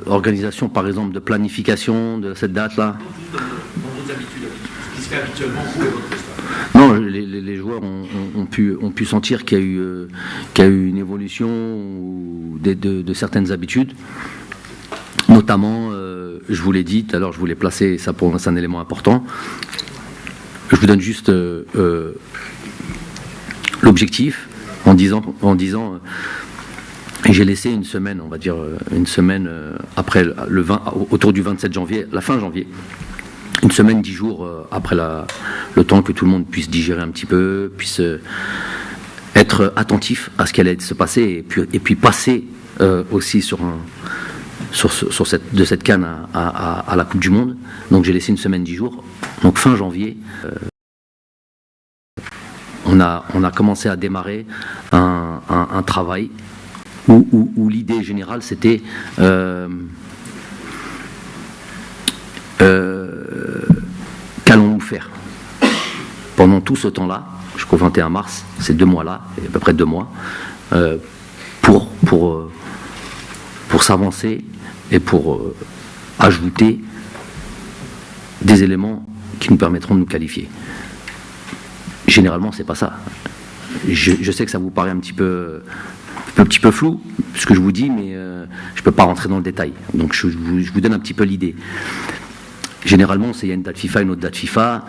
Organisation, par exemple, de planification de cette date-là. Dans d'autres habitudes, ce qui se fait habituellement, vous et votre staff. Non, les joueurs ont pu sentir qu'il y a eu une évolution de certaines habitudes. Notamment, je vous l'ai dit tout à l'heure, je voulais placer, ça pour moi c'est un élément important. Je vous donne juste l'objectif en disant j'ai laissé une semaine, on va dire une semaine après le 20, autour du 27 janvier, la fin janvier, une semaine, 10 jours après le temps que tout le monde puisse digérer un petit peu, puisse être attentif à ce qui allait se passer et puis passer aussi de cette CAN à la Coupe du Monde. Donc j'ai laissé une semaine, 10 jours. Donc fin janvier, on a commencé à démarrer un travail où l'idée générale c'était qu'allons-nous faire pendant tout ce temps-là, jusqu'au 21 mars, ces 2 mois-là, à peu près 2 mois, pour s'avancer et pour ajouter des éléments qui nous permettront de nous qualifier. Généralement, c'est pas ça. Je sais que ça vous paraît un petit peu flou, ce que je vous dis, mais je peux pas rentrer dans le détail. Donc je vous donne un petit peu l'idée. Généralement, il y a une date FIFA, une autre date FIFA.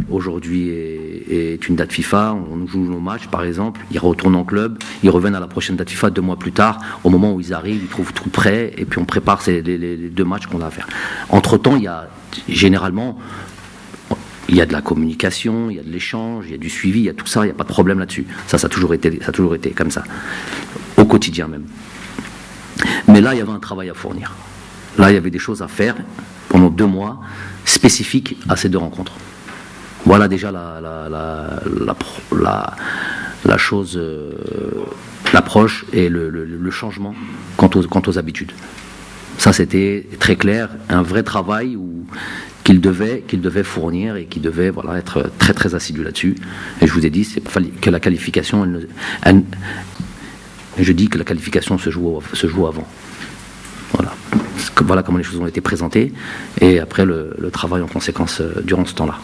Aujourd'hui est une date FIFA. On joue nos matchs, par exemple. Ils retournent en club. Ils reviennent à la prochaine date FIFA 2 mois plus tard. Au moment où ils arrivent, ils trouvent tout prêt. Et puis on prépare les 2 matchs qu'on a à faire. Entre-temps, il y a généralement de la communication, il y a de l'échange, il y a du suivi, il y a tout ça. Il n'y a pas de problème là-dessus. Ça a toujours été comme ça. Au quotidien même. Mais là, il y avait un travail à fournir. Là, il y avait des choses à faire pendant 2 mois spécifiques à ces 2 rencontres. Voilà déjà la chose, l'approche et le changement quant aux habitudes. Ça, c'était très clair, un vrai travail qu'il devait fournir et qu'il devait être très très assidu là-dessus. Et je vous ai dit que la qualification, je dis que la qualification se joue avant. Voilà comment les choses ont été présentées et après le travail en conséquence durant ce temps-là.